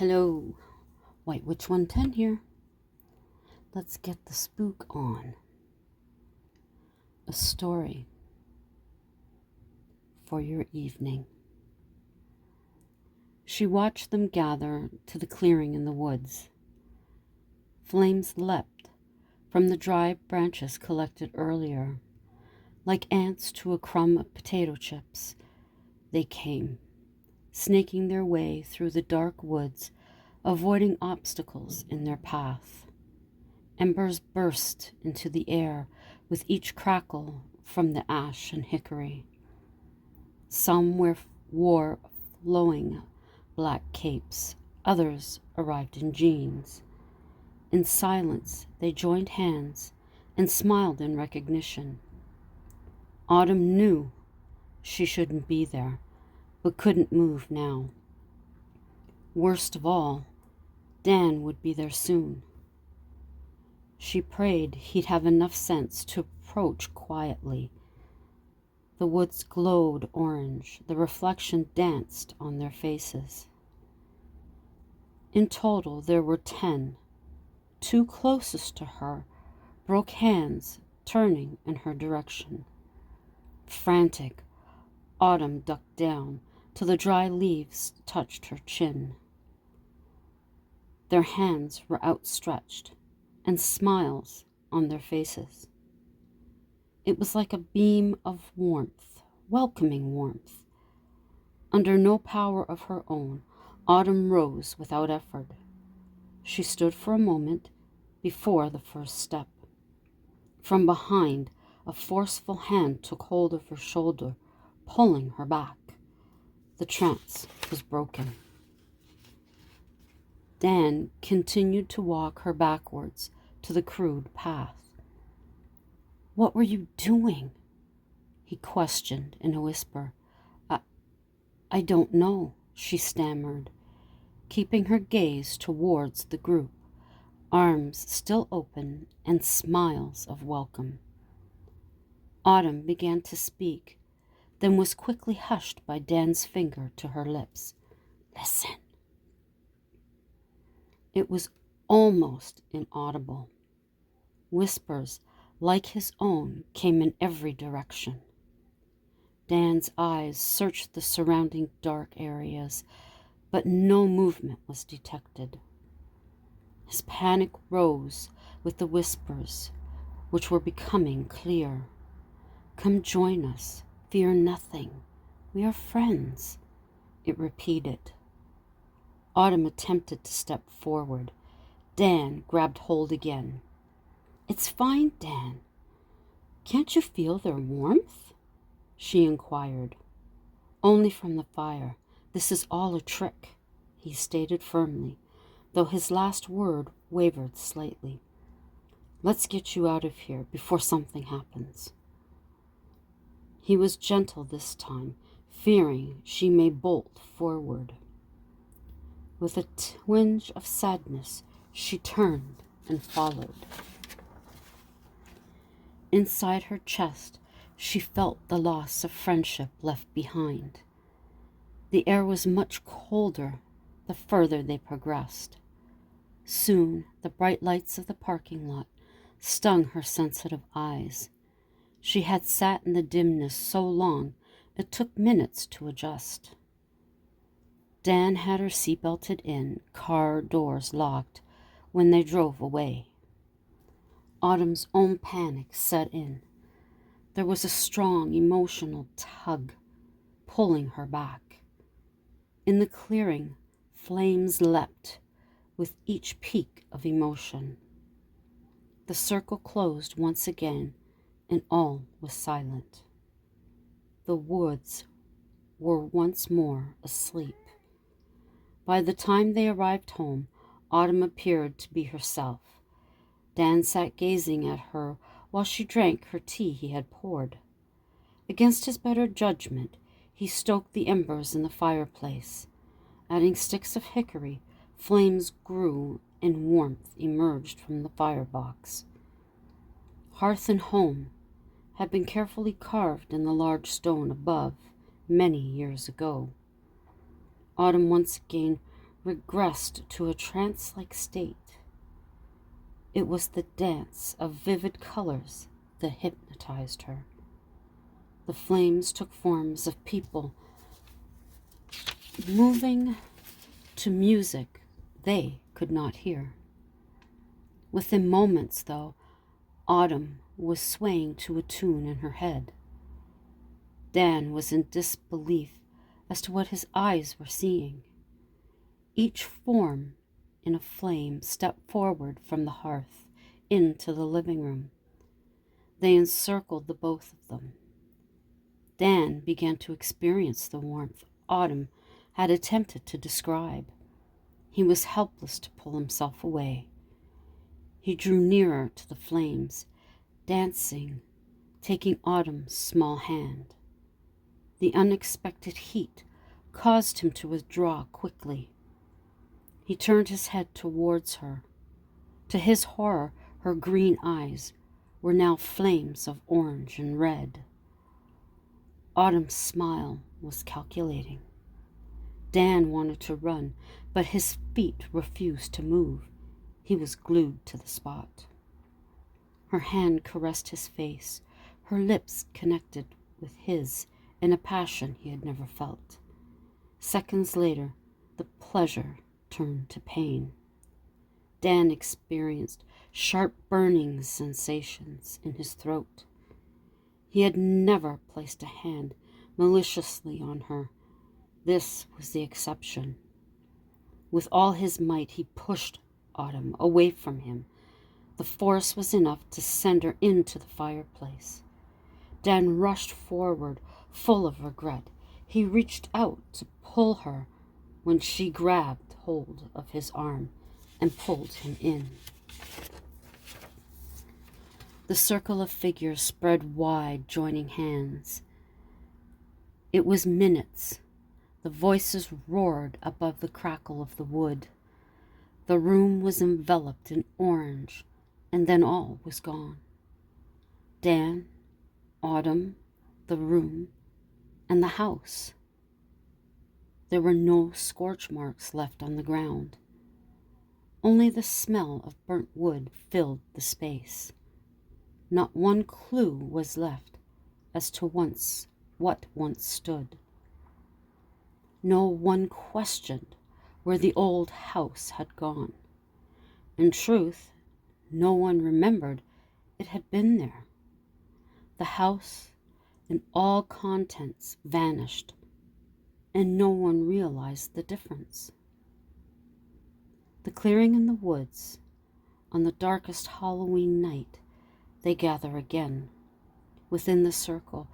Hello, White Witch 110 here. Let's get the spook on. A story for your evening. She watched them gather to the clearing in the woods. Flames leapt from the dry branches collected earlier. Like ants to a crumb of potato chips, they came, snaking their way through the dark woods, avoiding obstacles in their path. Embers burst into the air with each crackle from the ash and hickory. Some wore flowing black capes, others arrived in jeans. In silence, they joined hands and smiled in recognition. Autumn knew she shouldn't be there, but couldn't move now. Worst of all, Dan would be there soon. She prayed he'd have enough sense to approach quietly. The woods glowed orange, the reflection danced on their faces. In total, there were 10. 2 closest to her broke hands, turning in her direction. Frantic, Autumn ducked down till the dry leaves touched her chin. Their hands were outstretched, and smiles on their faces. It was like a beam of warmth, welcoming warmth. Under no power of her own, Autumn rose without effort. She stood for a moment before the first step. From behind, a forceful hand took hold of her shoulder, pulling her back. The trance was broken. Dan continued to walk her backwards to the crude path. "What were you doing?" he questioned in a whisper. I don't know," she stammered, keeping her gaze towards the group, arms still open and smiles of welcome. Autumn began to speak, then was quickly hushed by Dan's finger to her lips. "Listen." It was almost inaudible. Whispers like his own came in every direction. Dan's eyes searched the surrounding dark areas, but no movement was detected. His panic rose with the whispers, which were becoming clear. "Come join us. Fear nothing. We are friends," it repeated. Autumn attempted to step forward. Dan grabbed hold again. "It's fine, Dan. Can't you feel their warmth?" she inquired. "Only from the fire. This is all a trick," he stated firmly, though his last word wavered slightly. "Let's get you out of here before something happens." He was gentle this time, fearing she may bolt forward. With a twinge of sadness, she turned and followed. Inside her chest, she felt the loss of friendship left behind. The air was much colder the further they progressed. Soon, the bright lights of the parking lot stung her sensitive eyes. She had sat in the dimness so long, it took minutes to adjust. Dan had her seatbelted in, car doors locked, when they drove away. Autumn's own panic set in. There was a strong emotional tug, pulling her back. In the clearing, flames leapt with each peak of emotion. The circle closed once again, and all was silent. The woods were once more asleep. By the time they arrived home, Autumn appeared to be herself. Dan sat gazing at her while she drank her tea he had poured. Against his better judgment, he stoked the embers in the fireplace. Adding sticks of hickory, flames grew and warmth emerged from the firebox. Hearth and home had been carefully carved in the large stone above many years ago. Autumn once again regressed to a trance-like state. It was the dance of vivid colors that hypnotized her. The flames took forms of people moving to music they could not hear. Within moments, though, Autumn was swaying to a tune in her head. Dan was in disbelief as to what his eyes were seeing. Each form in a flame stepped forward from the hearth into the living room. They encircled the both of them. Dan began to experience the warmth Autumn had attempted to describe. He was helpless to pull himself away. He drew nearer to the flames, dancing, taking Autumn's small hand. The unexpected heat caused him to withdraw quickly. He turned his head towards her. To his horror, her green eyes were now flames of orange and red. Autumn's smile was calculating. Dan wanted to run, but his feet refused to move. He was glued to the spot. Her hand caressed his face. Her lips connected with his in a passion he had never felt. Seconds later, the pleasure turned to pain. Dan experienced sharp burning sensations in his throat. He had never placed a hand maliciously on her. This was the exception. With all his might, he pushed Autumn away from him. The force was enough to send her into the fireplace. Dan rushed forward, full of regret. He reached out to pull her when she grabbed hold of his arm and pulled him in. The circle of figures spread wide, joining hands. It was minutes. The voices roared above the crackle of the wood. The room was enveloped in orange, and then all was gone. Dan, Autumn, the room, and the house. There were no scorch marks left on the ground. Only the smell of burnt wood filled the space. Not one clue was left as to what once stood. No one questioned where the old house had gone. In truth, no one remembered it had been there. The house and all contents vanished, and no one realized the difference. The clearing in the woods, on the darkest Halloween night, they gather again. Within the circle,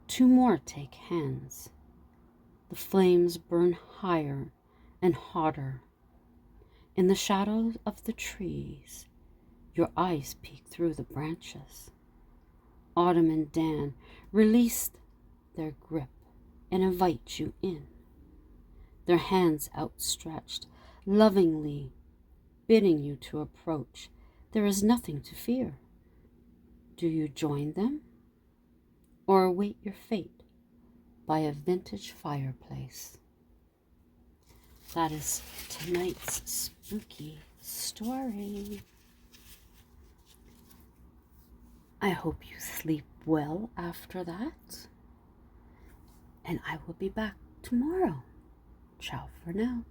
2 more take hands. The flames burn higher and hotter. In the shadows of the trees, your eyes peek through the branches. Autumn and Dan release their grip and invite you in, their hands outstretched, lovingly bidding you to approach. There is nothing to fear. Do you join them or await your fate by a vintage fireplace? That is tonight's spooky story. I hope you sleep well after that, and I will be back tomorrow. Ciao for now.